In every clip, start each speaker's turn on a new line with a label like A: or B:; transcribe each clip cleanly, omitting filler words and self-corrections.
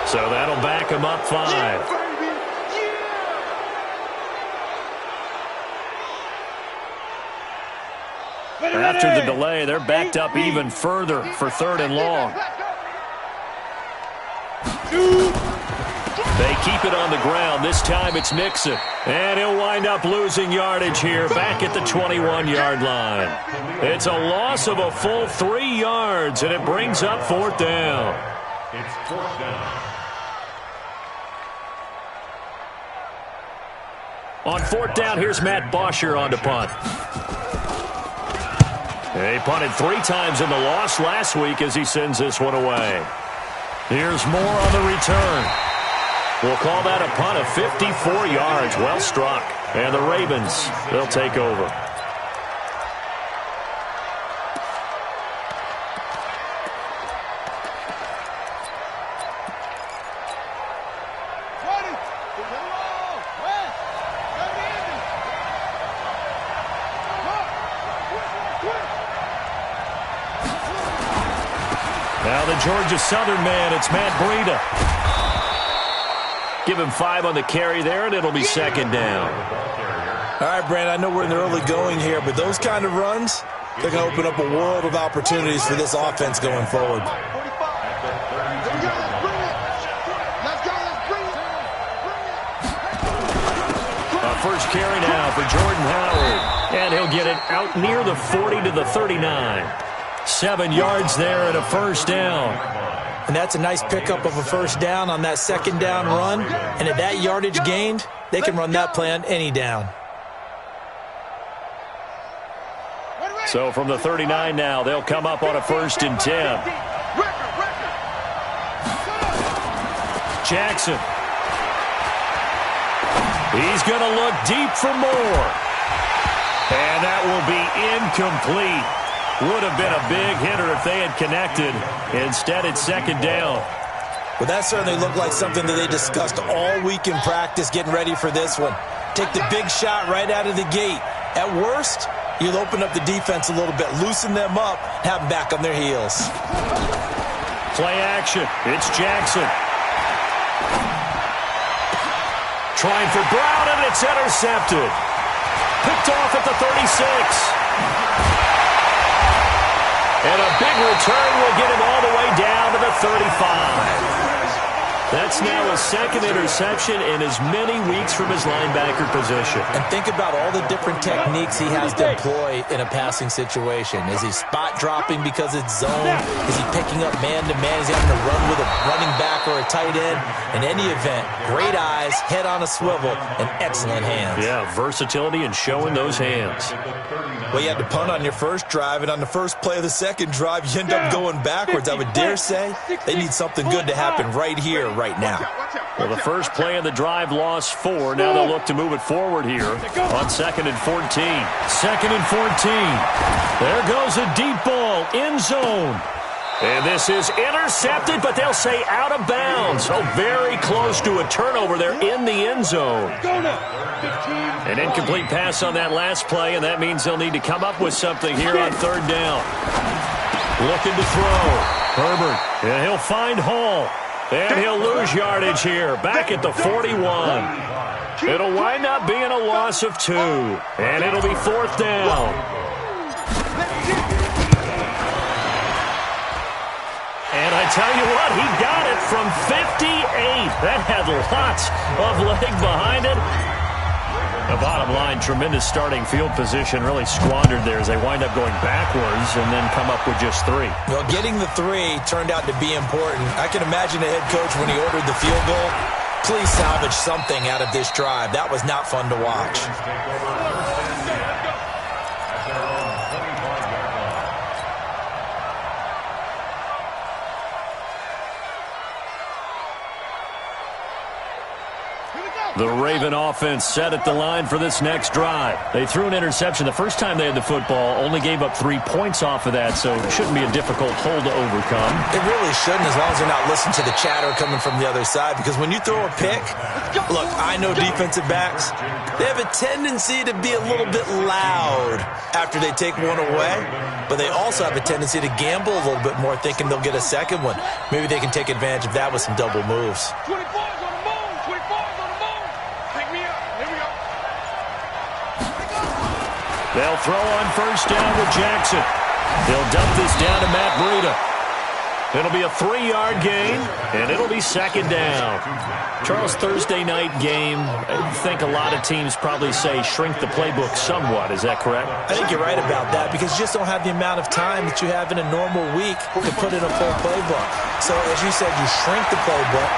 A: So that'll back him up 5. After the delay, they're backed up even further for 3rd and long. They keep it on the ground. This time it's Mixon. And he'll wind up losing yardage here back at the 21-yard line. It's a loss of a full 3 yards, and it brings up 4th down.
B: It's 4th down.
A: On 4th down, here's Matt Bosher on to punt. He punted 3 times in the loss last week as he sends this one away. Here's Moore on the return. We'll call that a punt of 54 yards. Well struck. And the Ravens, they'll take over. Now the Georgia Southern man, it's Matt Breida. Give him 5 on the carry there, and it'll be 2nd down.
C: All right, Brandon, I know we're in the early going here, but those kind of runs, they're going to open up a world of opportunities for this offense going forward.
A: First carry now for Jordan Howard. And he'll get it out near the 40 to the 39. 7 yards there and a 1st down.
C: And that's a nice pickup of a 1st down on that 2nd down run. And at that yardage gained, they can run that play on any down.
A: So from the 39 now, they'll come up on a 1st and 10. Jackson. He's going to look deep for Moore. And that will be incomplete. Would have been a big hitter if they had connected. Instead, it's 2nd down.
C: Well, that certainly looked like something that they discussed all week in practice getting ready for this one. Take the big shot right out of the gate. At worst, you'll open up the defense a little bit, loosen them up, have them back on their heels.
A: Play action. It's Jackson. Trying for Brown, and it's intercepted. Picked off at the 36. And a big return will get him all the way down to the 35. That's now his 2nd interception in as many weeks from his linebacker position.
C: And think about all the different techniques he has to employ in a passing situation. Is he spot dropping because it's zone? Is he picking up man-to-man? Is he having to run with a running back or a tight end? In any event, great eyes, head on a swivel, and excellent hands.
A: Yeah, versatility and showing those hands.
C: Well, you had to punt on your first drive, and on the first play of the second drive, you end up going backwards. I would dare say they need something good to happen right here, right now.
A: Well, the first play of the drive lost 4. Now they'll look to move it forward here on 2nd and 14. 2nd and 14. There goes a deep ball, end zone. And this is intercepted, but they'll say out of bounds. So very close to a turnover there in the end zone. An incomplete pass on that last play, and that means they'll need to come up with something here on 3rd down. Looking to throw. Herbert, and he'll find Hall. And he'll lose yardage here, back at the 41. It'll wind up being a loss of 2. And it'll be 4th down. And I tell you what, he got it from 58. That had lots of leg behind it. The bottom line, tremendous starting field position, really squandered there as they wind up going backwards and then come up with just 3.
C: Well, getting the 3 turned out to be important. I can imagine the head coach when he ordered the field goal. Please salvage something out of this drive. That was not fun to watch.
A: The Raven offense set at the line for this next drive. They threw an interception the first time they had the football, only gave up 3 points off of that, so it shouldn't be a difficult hole to overcome.
C: It really shouldn't, as long as they're not listening to the chatter coming from the other side, because when you throw a pick, look, I know defensive backs, they have a tendency to be a little bit loud after they take one away, but they also have a tendency to gamble a little bit more, thinking they'll get a second one. Maybe they can take advantage of that with some double moves.
A: They'll throw on first down with Jackson. They'll dump this down to Matt Breida. It'll be a 3-yard gain, and it'll be second down. Charles, Thursday night game, I think a lot of teams probably say shrink the playbook somewhat. Is that correct?
C: I think you're right about that, because you just don't have the amount of time that you have in a normal week to put in a full playbook. So, as you said, you shrink the playbook,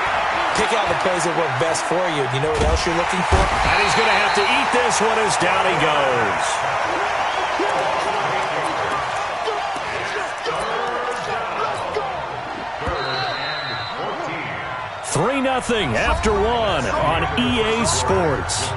C: pick out the plays that work best for you. You know what else you're looking for?
A: And he's going to have to eat this one as down he goes. 3-0 after 1 on EA Sports.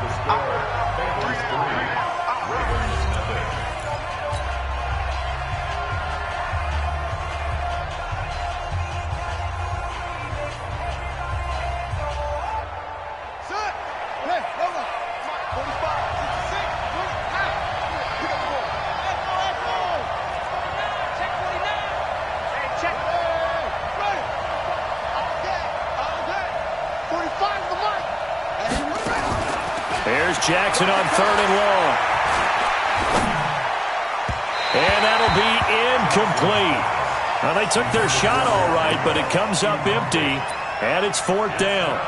A: There's Jackson on 3rd and long. And that'll be incomplete. Now, they took their shot all right, but it comes up empty, and it's 4th down.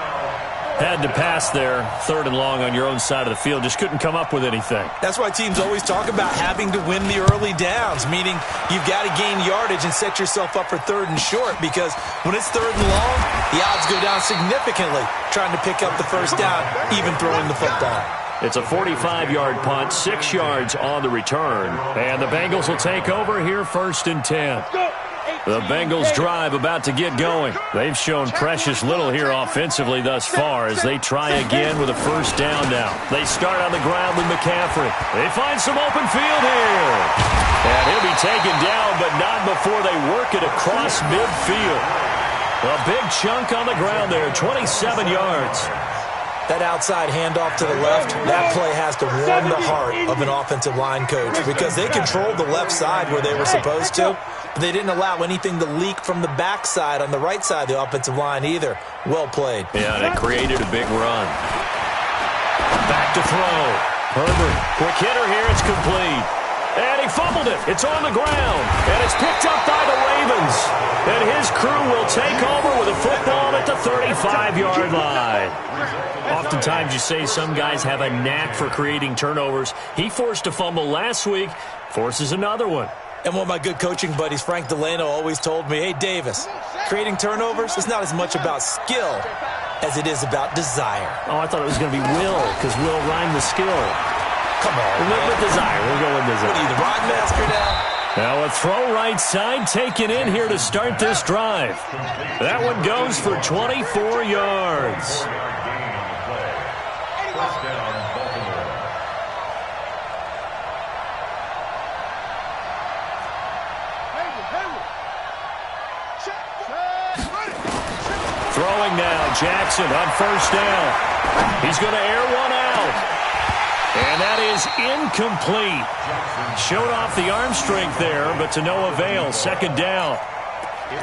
A: Had to pass there, 3rd and long on your own side of the field. Just couldn't come up with anything.
C: That's why teams always talk about having to win the early downs, meaning you've got to gain yardage and set yourself up for 3rd and short, because when it's 3rd and long, the odds go down significantly trying to pick up the first down, even throwing the football.
A: It's a 45-yard punt, 6 yards on the return. And the Bengals will take over here, 1st and 10. The Bengals drive about to get going. They've shown precious little here offensively thus far as they try again with a first down now. They start on the ground with McCaffrey. They find some open field here. And he'll be taken down, but not before they work it across midfield. A big chunk on the ground there, 27 yards.
C: That outside handoff to the left, that play has to warm the heart of an offensive line coach, because they controlled the left side where they were supposed to, but they didn't allow anything to leak from the backside on the right side of the offensive line either. Well played.
A: Yeah, and it created a big run. Back to throw. Herbert, quick hitter here, it's complete. And he fumbled it. It's on the ground. And it's picked up by the Ravens. And his crew will take over with a football at the 35-yard line. Oftentimes you say some guys have a knack for creating turnovers. He forced a fumble last week, forces another one.
C: And one of my good coaching buddies, Frank Delano, always told me, hey, Davis, creating turnovers is not as much about skill as it is about desire.
A: Oh, I thought it was going to be will, because will rhyme with skill.
C: Come on,
A: with desire. We'll go with desire.
C: What are you, the rod master now?
A: Now a throw right side taken in here to start this drive. That one goes for 24 yards. Throwing now, Jackson on first down. He's going to air one out. And that is incomplete. Showed off the arm strength there, but to no avail. 2nd down.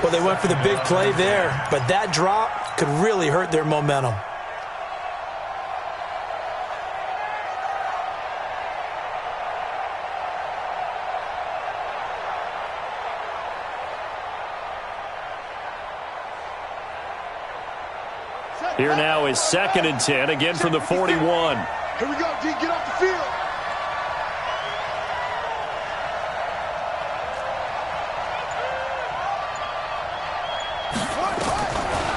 C: Well, they went for the big play there, but that drop could really hurt their momentum.
A: Here now is 2nd and 10, again from the 41.
D: Here we go, D. Get off the field.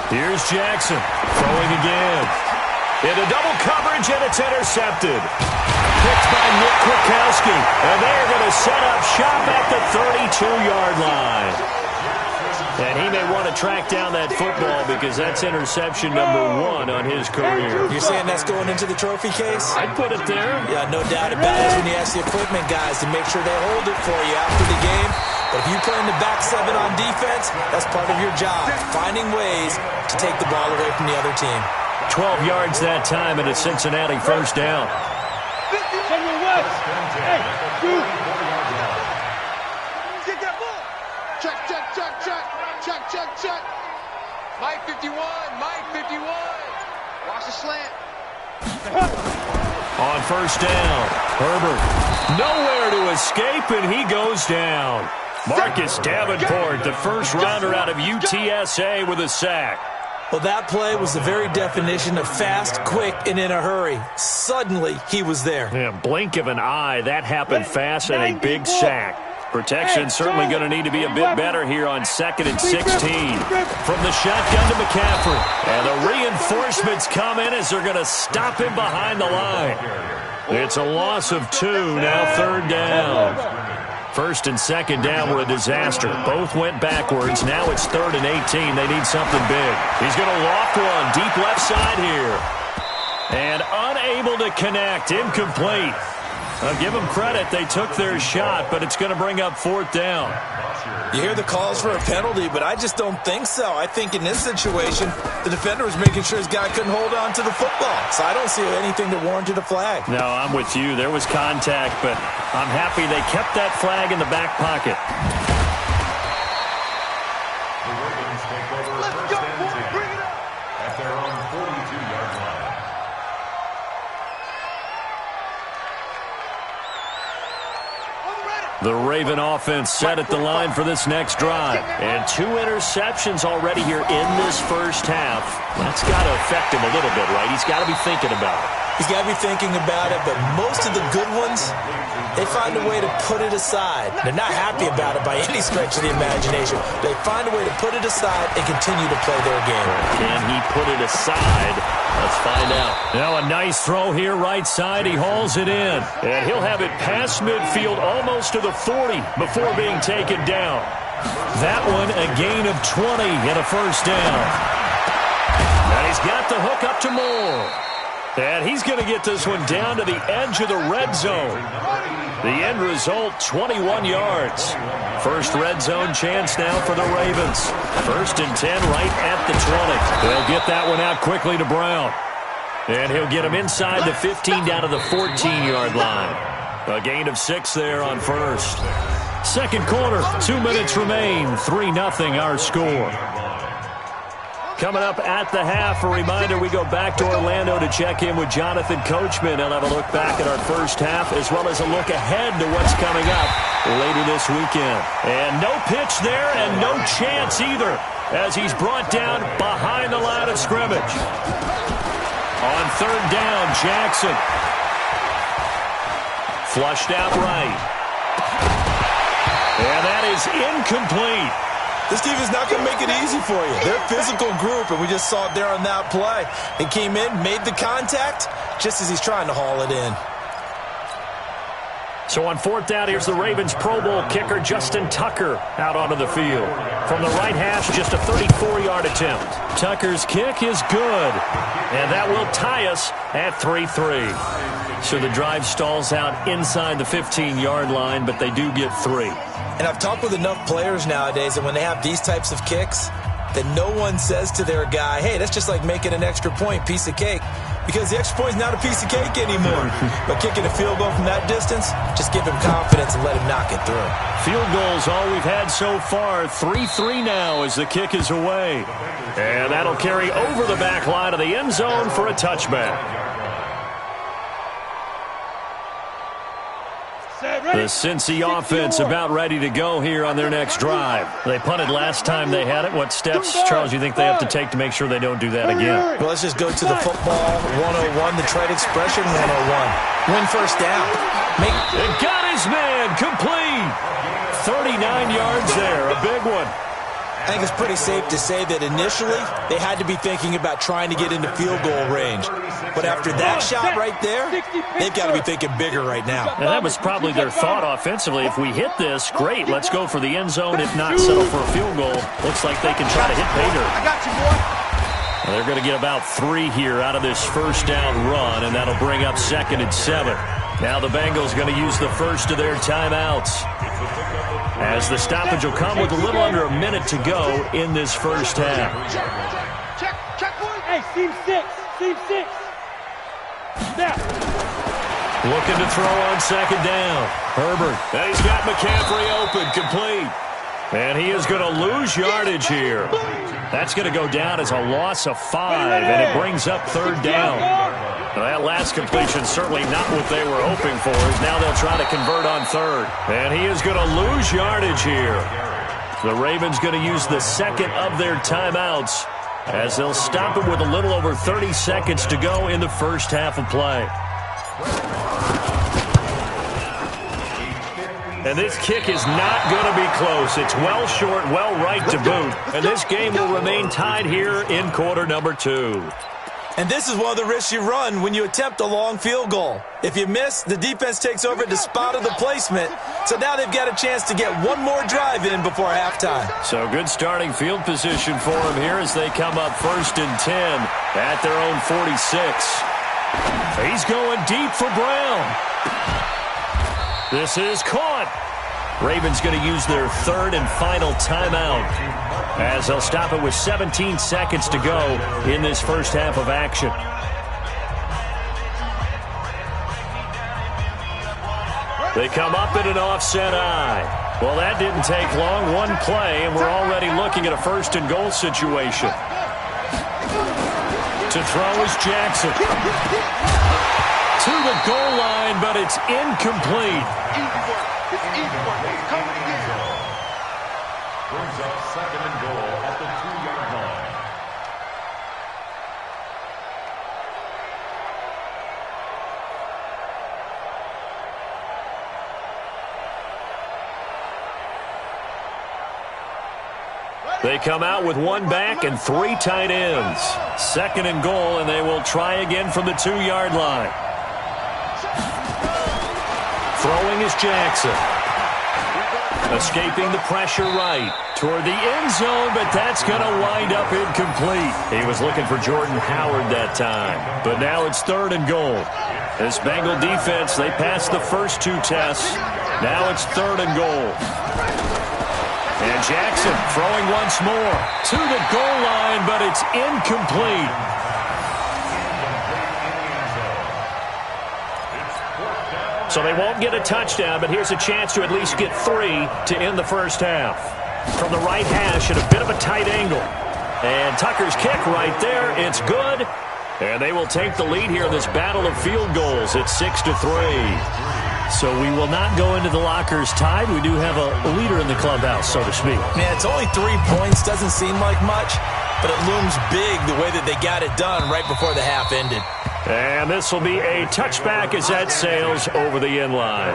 A: Here's Jackson throwing again. Into double coverage, and it's intercepted. Picked by Nick Kwiatkowski. And they're going to set up shop at the 32-yard line. And he may want to track down that football because that's interception number 1 on his career.
C: You're saying that's going into the trophy case?
A: I'd put it there.
C: Yeah, no doubt about it. That's when you ask the equipment guys to make sure they hold it for you after the game. But if you play in the back 7 on defense, that's part of your job, finding ways to take the ball away from the other team.
A: 12 yards that time and a Cincinnati first down.
D: Get that ball. Check, check, check, check. Check, check, check. Mike 51. Mike 51. Watch the slant.
A: On first down, Herbert nowhere to escape, and he goes down. Marcus Davenport, the first rounder out of UTSA, with a sack.
C: Well, that play was the very definition of fast, quick, and in a hurry. Suddenly, he was there.
A: Yeah, blink of an eye, that happened fast, and a big sack. Protection certainly going to need to be a bit better here on 2nd and 16. From the shotgun to McCaffrey. And the reinforcements come in as they're going to stop him behind the line. It's a loss of 2, now 3rd down. 1st and 2nd down were a disaster. Both went backwards. Now it's 3rd and 18. They need something big. He's going to loft one deep left side here. And unable to connect. Incomplete. I'll give them credit. They took their shot, but it's going to bring up 4th down.
C: You hear the calls for a penalty, but I just don't think so. I think in this situation, the defender was making sure his guy couldn't hold on to the football. So I don't see anything that warranted a flag.
A: No, I'm with you. There was contact, but I'm happy they kept that flag in the back pocket.
B: The Ravens take over first and 10 at their own 42-yard line.
A: The Raven offense set at the line for this next drive. And 2 interceptions already here in this first half. That's got to affect him a little bit, right? He's got to be thinking about it.
C: He's got to be thinking about it, but most of the good ones, they find a way to put it aside. They're not happy about it by any stretch of the imagination. They find a way to put it aside and continue to play their game.
A: Can he put it aside? Let's find out. Now a nice throw here right side. He hauls it in. And he'll have it past midfield almost to the 40 before being taken down. That one a gain of 20 and a first down. And he's got the hook up to Moore. And he's going to get this one down to the edge of the red zone. The end result, 21 yards. First red zone chance now for the Ravens. 1st and 10 right at the 20. They'll get that one out quickly to Brown. And he'll get him inside the 15 down to the 14-yard line. A gain of 6 there on first. Second quarter, 2 minutes remain. 3-0 our score. Coming up at the half, a reminder, we go back to Orlando to check in with Jonathan Coachman. He'll have a look back at our first half as well as a look ahead to what's coming up later this weekend. And no pitch there and no chance either as he's brought down behind the line of scrimmage. On 3rd down, Jackson. Flushed out right. And that is incomplete.
C: This team is not going to make it easy for you. They're a physical group, and we just saw it there on that play. He came in, made the contact, just as he's trying to haul it in.
A: So on 4th down, here's the Ravens Pro Bowl kicker, Justin Tucker, out onto the field. From the right hash, just a 34-yard attempt. Tucker's kick is good, and that will tie us at 3-3. So the drive stalls out inside the 15-yard line, but they do get 3.
C: And I've talked with enough players nowadays that when they have these types of kicks, that no one says to their guy, hey, that's just like making an extra point, piece of cake. Because the extra point is not a piece of cake anymore. But kicking a field goal from that distance, just give him confidence and let him knock it through.
A: Field goals all we've had so far. 3-3 now as the kick is away. And that'll carry over the back line of the end zone for a touchback. The Cincy offense about ready to go here on their next drive. They punted last time they had it. What steps, Charles, you think they have to take to make sure they don't do that again?
C: Well, let's just go to the football 101, the trade expression 101. Win first down.
A: And got his man complete. 39 yards there, a big one.
C: I think it's pretty safe to say that initially they had to be thinking about trying to get into field goal range. But after that shot right there, they've got to be thinking bigger right now.
A: And that was probably their thought offensively. If we hit this, great, let's go for the end zone. If not, settle for a field goal. Looks like they can try to hit pay dirt.
D: I got you, boy.
A: Well, they're going to get about 3 here out of this first down run, and that'll bring up 2nd and 7. Now the Bengals going to use the first of their timeouts, as the stoppage will come with a little under a minute to go in this first half.
D: Check, boy.
E: Hey, seam 6. Snap.
A: Looking to throw on 2nd down. Herbert. And he's got McCaffrey open, complete. And he is going to lose yardage here. That's going to go down as a loss of 5, and it brings up 3rd down. Now, that last completion certainly not what they were hoping for, as now they'll try to convert on 3rd. And he is going to lose yardage here. The Ravens going to use the 2nd of their timeouts, as they'll stop it with a little over 30 seconds to go in the first half of play. And this kick is not going to be close. It's well short, well right to boot. And this game will remain tied here in quarter number 2.
C: And this is one of the risks you run when you attempt a long field goal. If you miss, the defense takes over the spot of the placement. So now they've got a chance to get one more drive in before halftime.
A: So good starting field position for them here as they come up 1st and 10 at their own 46. He's going deep for Brown. This is caught. Ravens going to use their 3rd and final timeout, as they'll stop it with 17 seconds to go in this first half of action. They come up in an offset eye. Well, that didn't take long. One play, and we're already looking at a 1st and goal situation. To throw is Jackson. To the goal line, but it's incomplete.
D: It's easy work. It's coming again.
B: Brings up 2nd and goal at the 2-yard line.
A: They come out with 1 back and 3 tight ends. 2nd and goal, and they will try again from the 2-yard line. Throwing is Jackson. Escaping the pressure right toward the end zone, but that's going to wind up incomplete. He was looking for Jordan Howard that time, but now it's 3rd and goal. This Bengal defense, they passed the first 2 tests. Now it's 3rd and goal. And Jackson throwing once more to the goal line, but it's incomplete. So they won't get a touchdown, but here's a chance to at least get 3 to end the first half. From the right hash at a bit of a tight angle. And Tucker's kick right there. It's good. And they will take the lead here in this battle of field goals at 6-3. So we will not go into the lockers tied. We do have a leader in the clubhouse, so to speak.
C: Man, it's only 3 points. Doesn't seem like much, but it looms big the way that they got it done right before the half ended.
A: And this will be a touchback as that sails over the end line.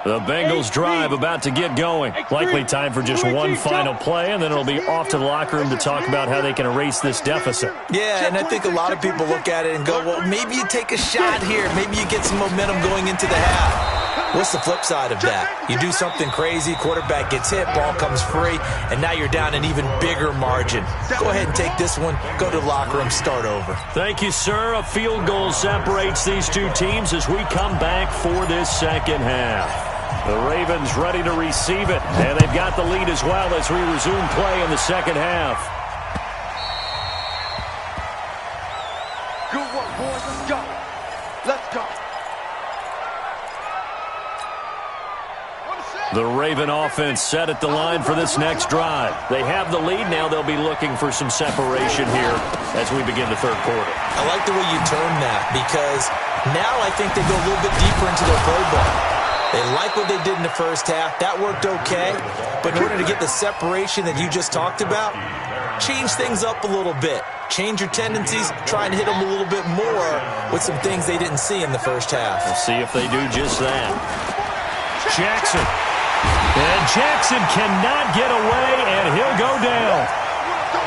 A: The Bengals drive about to get going. Likely time for just one final play, and then it'll be off to the locker room to talk about how they can erase this deficit.
C: Yeah, and I think a lot of people look at it and go, well, maybe you take a shot here. Maybe you get some momentum going into the half. What's the flip side of that? You do something crazy, quarterback gets hit, ball comes free, and now you're down an even bigger margin. Go ahead and take this one, go to the locker room, start over.
A: Thank you, sir. A field goal separates these 2 teams as we come back for this second half. The Ravens ready to receive it, and they've got the lead as well as we resume play in the second half.
D: Good work, boys. Let's go. Let's go.
A: The Raven offense set at the line for this next drive. They have the lead. Now they'll be looking for some separation here as we begin the 3rd quarter.
C: I like the way you term that, because now I think they go a little bit deeper into their playbook. They like what they did in the first half. That worked okay. But in order to get the separation that you just talked about, change things up a little bit. Change your tendencies, try and hit them a little bit more with some things they didn't see in the first half.
A: We'll see if they do just that. Jackson. And Jackson cannot get away, and he'll go down.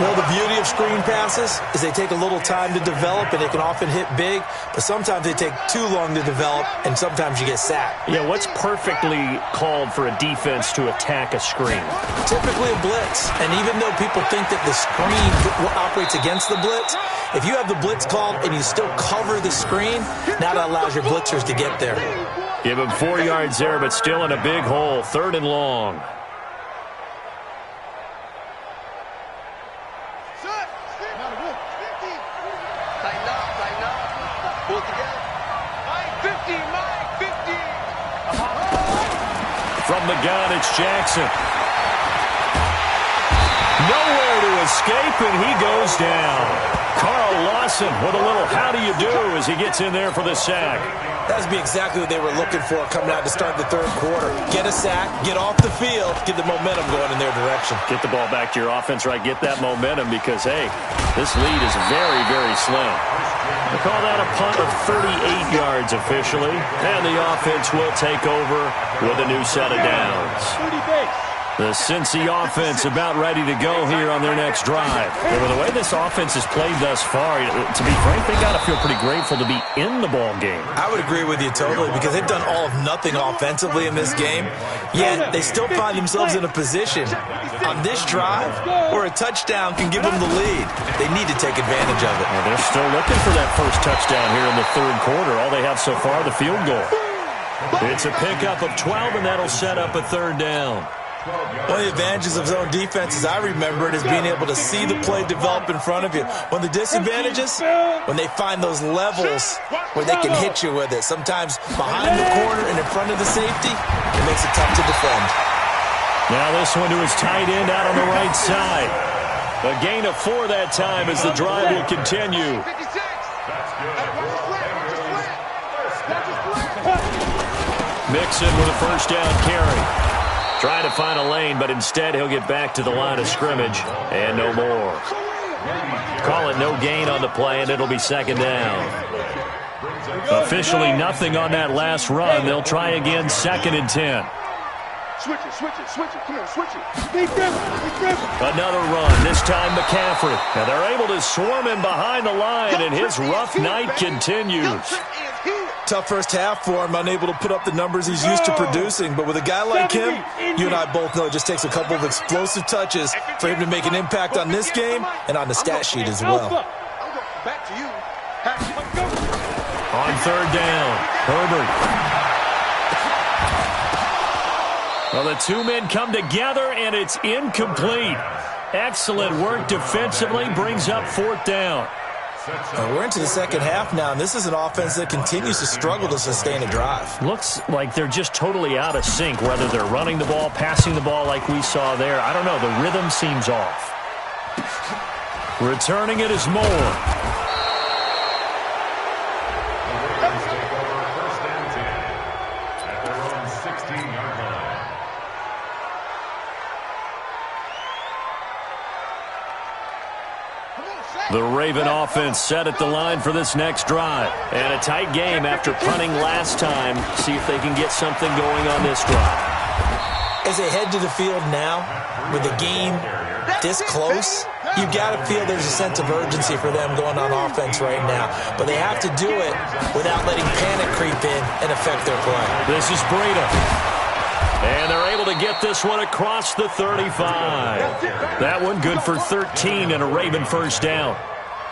C: Well, the beauty of screen passes is they take a little time to develop, and they can often hit big, but sometimes they take too long to develop, and sometimes you get sacked.
A: Yeah, what's perfectly called for a defense to attack a screen?
C: Typically a blitz, and even though people think that the screen operates against the blitz, if you have the blitz called and you still cover the screen, now that allows your blitzers to get there.
A: Give him 4 yards there, but still in a big hole, 3rd and long. From the gun, it's Jackson. Nowhere to escape, and he goes down. Carl Lawson with a little how do you do as he gets in there for the sack.
C: That would be exactly what they were looking for coming out to start the 3rd quarter. Get a sack, get off the field, get the momentum going in their direction.
A: Get the ball back to your offense, right? Get that momentum because, hey, this lead is very, very slim. They call that a punt of 38 yards officially, and the offense will take over with a new set of downs. The Cincy offense about ready to go here on their next drive. And with the way this offense has played thus far, to be frank, they got to feel pretty grateful to be in the ball game.
C: I would agree with you totally because they've done all of nothing offensively in this game, yet they still find themselves in a position on this drive where a touchdown can give them the lead. They need to take advantage of it.
A: Well, they're still looking for that first touchdown here in the 3rd quarter. All they have so far, the field goal. It's a pickup of 12, and that'll set up a 3rd down.
C: One of the advantages of zone defense, as I remember it, is being able to see the play develop in front of you. One of the disadvantages, when they find those levels where they can hit you with it. Sometimes behind the corner and in front of the safety, it makes it tough to defend.
A: Now this one to his tight end out on the right side. A gain of 4 that time as the drive will continue. Mixon with a first down carry. Trying to find a lane, but instead he'll get back to the line of scrimmage, and no more. Call it no gain on the play, and it'll be 2nd down. Officially nothing on that last run. They'll try again, 2nd and 10.
D: Switch it. Come on, switch it.
A: Another run, this time McCaffrey. Now they're able to swarm him behind the line, and his rough night continues.
C: Tough first half for him, unable to put up the numbers he's used to producing. But with a guy like him, you and I both know it just takes a couple of explosive touches for him to make an impact on this game and on the stat sheet as well.
D: Back to you.
A: On 3rd down, Herbert. Well, the 2 men come together, and it's incomplete. Excellent work defensively, brings up 4th down.
C: We're into the 2nd half now, and this is an offense that continues to struggle to sustain a drive.
A: Looks like they're just totally out of sync, whether they're running the ball, passing the ball like we saw there. I don't know. The rhythm seems off. Returning it is Moore. The Raven offense set at the line for this next drive. And a tight game after punting last time. See if they can get something going on this drive.
C: As they head to the field now, with the game this close, you got to feel there's a sense of urgency for them going on offense right now. But they have to do it without letting panic creep in and affect their play.
A: This is Breida. And they're able to get this one across the 35. That one good for 13 and a Raven first down.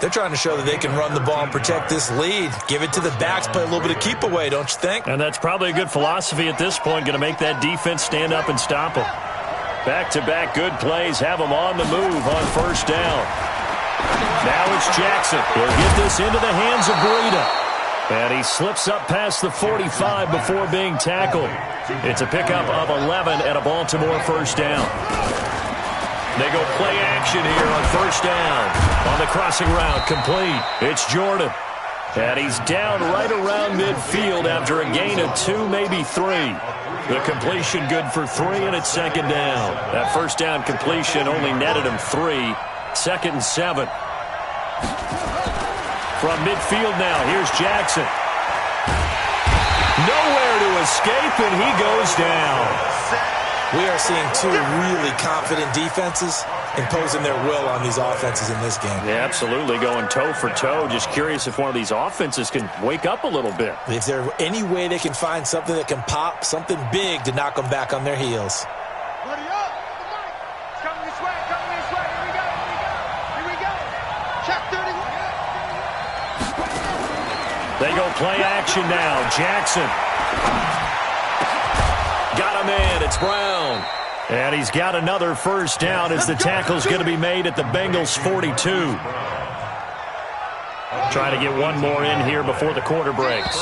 C: They're trying to show that they can run the ball and protect this lead. Give it to the backs, play a little bit of keep away, don't you think?
A: And that's probably a good philosophy at this point, going to make that defense stand up and stop them. Back-to-back good plays have them on the move on first down. Now it's Jackson. He'll get this into the hands of Breida. And he slips up past the 45 before being tackled. It's a pickup of 11 and a Baltimore first down. They go play action here on first down. On the crossing route, complete. It's Jordan. And he's down right around midfield after a gain of 2, maybe 3. The completion good for 3, and it's second down. That first down completion only netted him 3. Second and 7. From midfield now, here's Jackson. Nowhere to escape, and he goes down.
C: We are seeing two really confident defenses imposing their will on these offenses in this game.
A: Yeah, absolutely, going toe for toe. Just curious if one of these offenses can wake up a little bit.
C: If there's any way they can find something that can pop, something big to knock them back on their heels.
D: Buddy up. Come this way. Come this way. Here we go. Here we go. Check 31.
A: They go play action now. Jackson. Got him in. It's Brown. And he's got another first down as the tackle's going to be made at the Bengals' 42. Trying to get one more in here before the quarter breaks.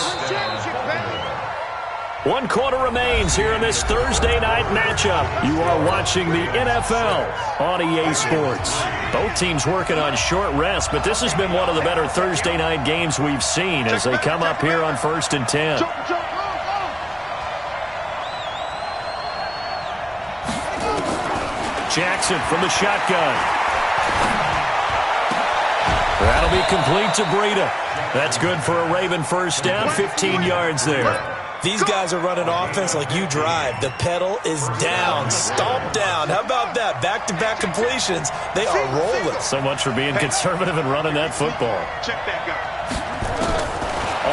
A: 1 quarter remains here in this Thursday night matchup. You are watching the NFL on EA Sports. Both teams working on short rest, but this has been one of the better Thursday night games we've seen as they come up here on 1st and 10. Jackson from the shotgun. That'll be complete to Breida. That's good for a Raven first down, 15 yards there.
C: These guys are running offense like you drive. The pedal is down, stomped down. How about that? Back-to-back completions. They are rolling.
A: So much for being conservative and running that football.
D: Check that guy.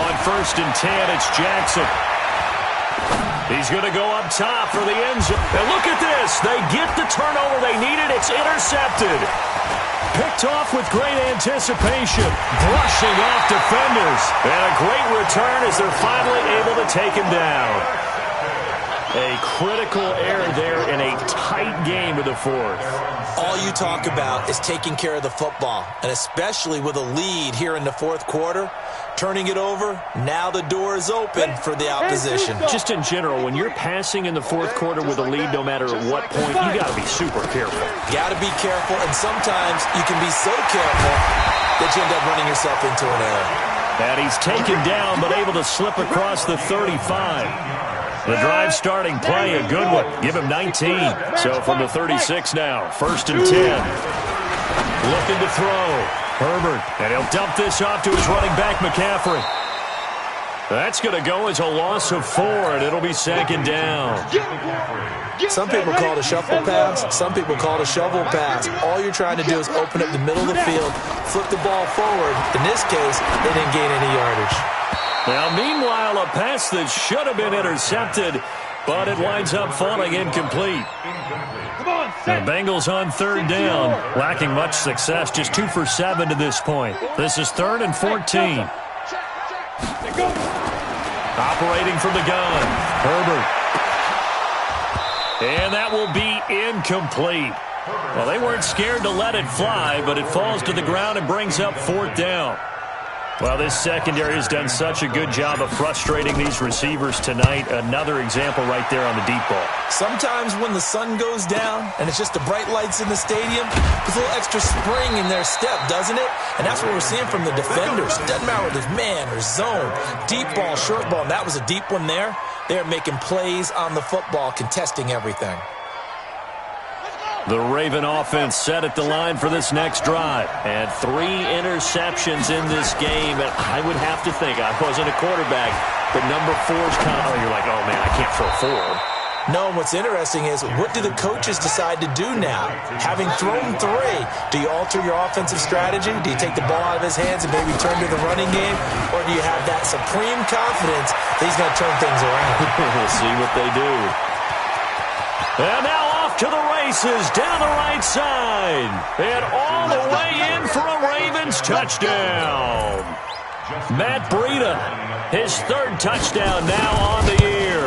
A: On 1st and 10, it's Jackson. He's going to go up top for the end zone. And look at this. They get the turnover they needed. It's intercepted. Picked off with great anticipation. Brushing off defenders. And a great return as they're finally able to take him down. A critical error there in a tight game of the 4th.
C: All you talk about is taking care of the football, and especially with a lead here in the 4th quarter. Turning it over, now the door is open for the opposition.
A: Just in general, when you're passing in the 4th quarter with a lead, no matter at what point, you got to be super careful.
C: Got to be careful, and sometimes you can be so careful that you end up running yourself into an error.
A: And he's taken down, but able to slip across the 35. The drive starting play, a good one. Give him 19. So from the 36 now, 1st and 10. Looking to throw. Herbert, and he'll dump this off to his running back, McCaffrey. That's going to go as a loss of 4, and it'll be 2nd down.
C: Some people call it a shuffle pass. Some people call it a shovel pass. All you're trying to do is open up the middle of the field, flip the ball forward. In this case, they didn't gain any yardage.
A: Now, meanwhile, a pass that should have been intercepted, but it winds up falling incomplete. The Bengals on 3rd down, lacking much success, just 2 for 7 to this point. This is 3rd and 14. Operating from the gun, Herbert. And that will be incomplete. Well, they weren't scared to let it fly, but it falls to the ground and brings up 4th down. Well, this secondary has done such a good job of frustrating these receivers tonight. Another example right there on the deep ball.
C: Sometimes when the sun goes down and it's just the bright lights in the stadium, there's a little extra spring in their step, doesn't it? And that's what we're seeing from the defenders. Doesn't matter whether it's man or zone, deep ball, short ball, and that was a deep one there. They're making plays on the football, contesting everything.
A: The Raven offense set at the line for this next drive. And 3 interceptions in this game. And I would have to think, I wasn't a quarterback, but number 4's kind of, you're like, oh, man, I can't throw 4.
C: No, what's interesting is, what do the coaches decide to do now? Having thrown 3, do you alter your offensive strategy? Do you take the ball out of his hands and maybe turn to the running game? Or do you have that supreme confidence that he's going to turn things around?
A: We'll see what they do. And now off to the races, down the right side. And all the way in for a Ravens touchdown. Matt Breida, his 3rd touchdown now on the year.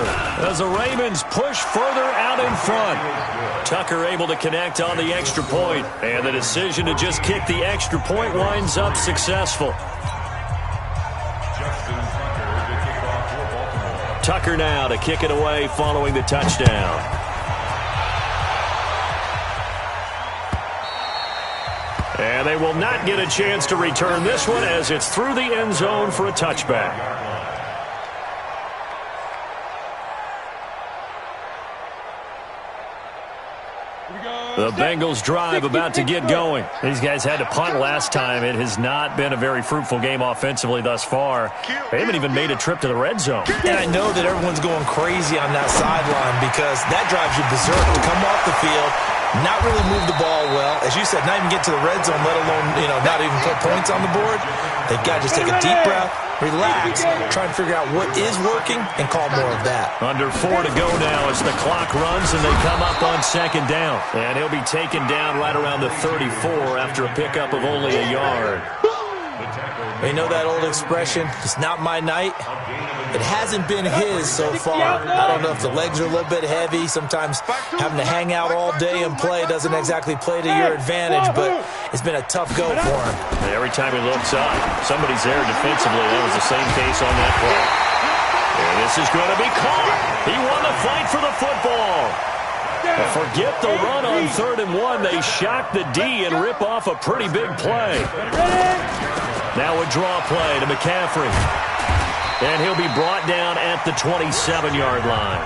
A: As the Ravens push further out in front. Tucker able to connect on the extra point. And the decision to just kick the extra point winds up successful. Tucker now to kick it away following the touchdown. And they will not get a chance to return this one as it's through the end zone for a touchback. The Bengals drive about to get going. These guys had to punt last time. It has not been a very fruitful game offensively thus far. They haven't even made a trip to the red zone.
C: And I know that everyone's going crazy on that sideline because that drives you berserk to come off the field, not really move the ball well. As you said, not even get to the red zone, let alone, not even put points on the board. They've got to just take a deep breath, relax, try and figure out what is working, and call more of that.
A: Under 4 to go now as the clock runs and they come up on second down. And he'll be taken down right around the 34 after a pickup of only a yard.
C: You know that old expression, it's not my night? It hasn't been his so far. I don't know if the legs are a little bit heavy. Sometimes having to hang out all day and play doesn't exactly play to your advantage, but it's been a tough go for him.
A: Every time he looks up, somebody's there defensively. That was the same case on that play. And this is going to be caught. He won the fight for the football. Forget the run on 3rd and 1. They shock the D and rip off a pretty big play. Now a draw play to McCaffrey. And he'll be brought down at the 27-yard line.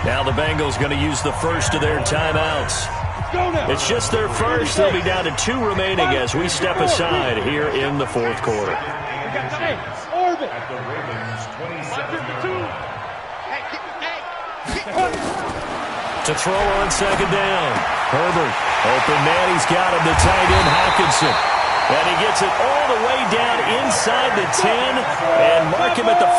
A: Now the Bengals going to use the first of their timeouts. It's just their first. They'll be down to 2 remaining as we step aside here in the 4th quarter.
B: At the Ravens 27.
A: To throw on second down. Herbert. Open man. He's got him. The tight end, Hockenson. And he gets it all the way down inside the 10 and mark him at the 5.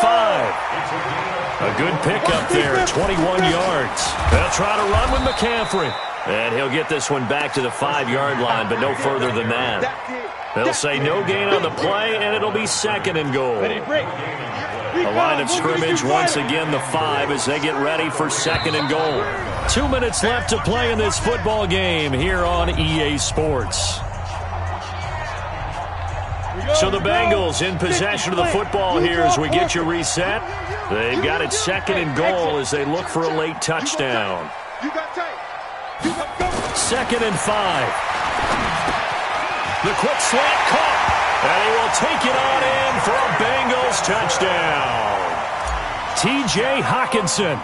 A: A good pickup there, 21 yards. They'll try to run with McCaffrey. And he'll get this one back to the 5-yard line, but no further than that. They'll say no gain on the play, and it'll be 2nd and goal. The line of scrimmage, once again, the 5 as they get ready for 2nd and goal. 2 minutes left to play in this football game here on EA Sports. So the Bengals in possession of the football here as we get you reset. They've got it 2nd and goal as they look for a late touchdown. 2nd and 5. The quick slant caught. And he will take it on in for a Bengals touchdown. T.J. Hockenson,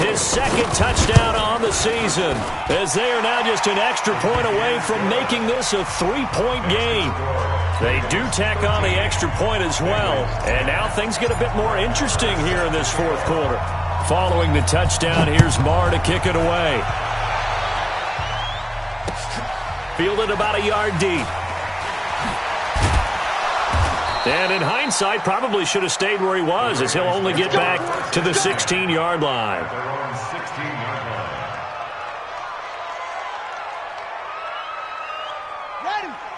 A: his 2nd touchdown on the season, as they are now just an extra point away from making this a 3-point game. They do tack on the extra point as well, and now things get a bit more interesting here in this 4th quarter. Following the touchdown, here's Marr to kick it away. Fielded about a yard deep. And in hindsight, probably should have stayed where he was, as he'll only get back to the 16-yard line.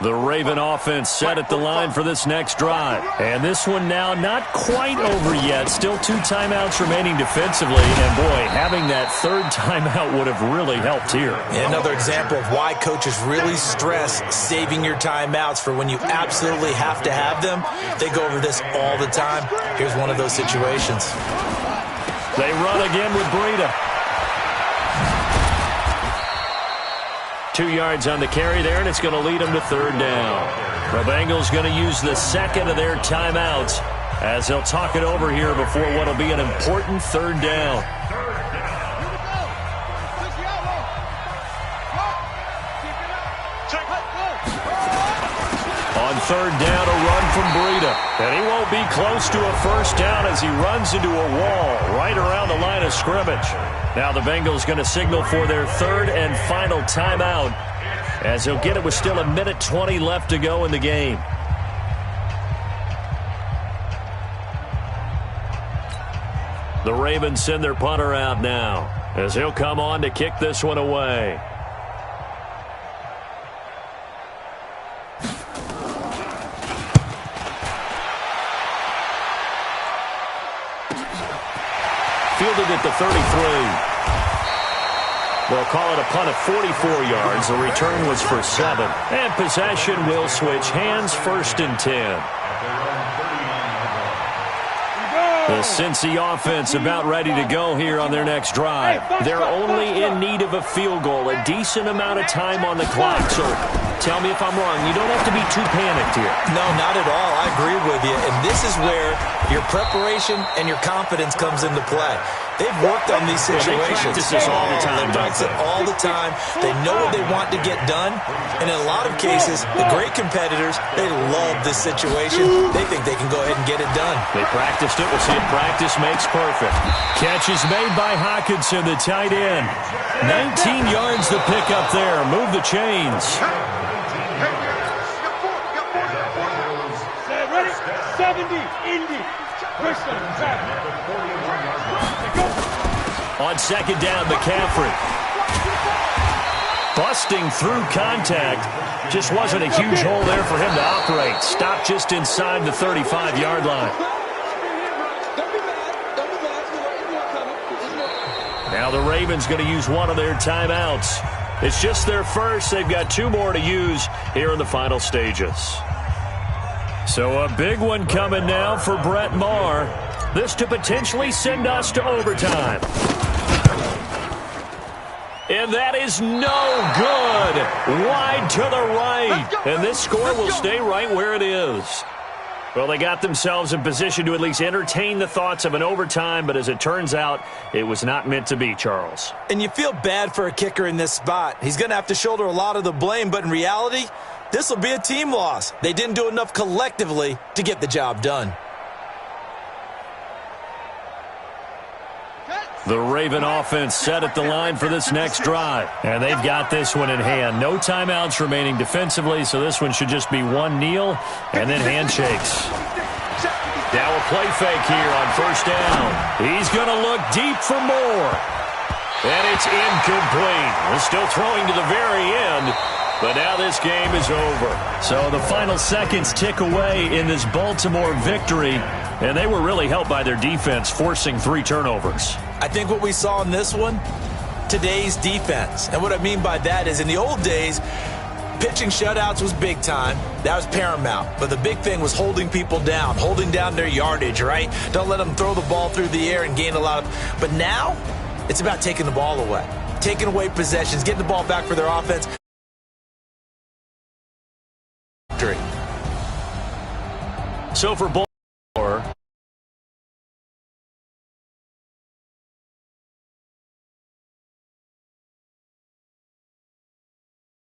A: The Raven offense set at the line for this next drive. And this one now not quite over yet. Still 2 timeouts remaining defensively. And, boy, having that 3rd timeout would have really helped here.
C: Another example of why coaches really stress saving your timeouts for when you absolutely have to have them. They go over this all the time. Here's one of those situations.
A: They run again with Breida. 2 yards on the carry there, and it's going to lead them to 3rd down. The Bengals going to use the 2nd of their timeouts as they'll talk it over here before what will be an important 3rd down. On 3rd down, a run from Breida. And he won't be close to a 1st down as he runs into a wall right around the line of scrimmage. Now the Bengals going to signal for their 3rd and final timeout as he'll get it with still 1:20 left to go in the game. The Ravens send their punter out now as he'll come on to kick this one away. Fielded at the 33. They'll call it a punt of 44 yards. The return was for 7. And possession will switch hands, 1st and 10. The Cincy offense about ready to go here on their next drive. They're only in need of a field goal, a decent amount of time on the clock. So tell me if I'm wrong. You don't have to be too panicked here.
C: No, not at all. I agree with you. And this is where your preparation and your confidence comes into play. They've worked on these situations.
A: They practice this all the time.
C: They practice it all the time. They know what they want to get done. And in a lot of cases, the great competitors, they love this situation. They think they can go ahead and get it done.
A: They practiced it. We'll see if practice makes perfect. Catch is made by Hawkinson, the tight end. 19 yards the pick up there. Move the chains.
E: Ready? 70, Indy.
A: On second down, McCaffrey. Busting through contact. Just wasn't a huge hole there for him to operate. Stopped just inside the 35-yard line. Now the Ravens going to use one of their timeouts. It's just their first. They've got 2 more to use here in the final stages. So a big one coming now for Brett Maher. This to potentially send us to overtime. And that is no good. Wide to the right. And this score will stay right where it is. Well, they got themselves in position to at least entertain the thoughts of an overtime, but as it turns out, it was not meant to be, Charles.
C: And you feel bad for a kicker in this spot. He's going to have to shoulder a lot of the blame, but in reality, this will be a team loss. They didn't do enough collectively to get the job done.
A: The Raven offense set at the line for this next drive. And they've got this one in hand. No timeouts remaining defensively, so this one should just be one kneel and then handshakes. Now a play fake here on first down. He's going to look deep for more. And it's incomplete. We're still throwing to the very end. But now this game is over. So the final seconds tick away in this Baltimore victory. And they were really helped by their defense, forcing 3 turnovers.
C: I think what we saw in this one, today's defense. And what I mean by that is in the old days, pitching shutouts was big time. That was paramount. But the big thing was holding people down, holding down their yardage, right? Don't let them throw the ball through the air and gain a lot of... But now, it's about taking the ball away. Taking away possessions, getting the ball back for their offense.
A: So for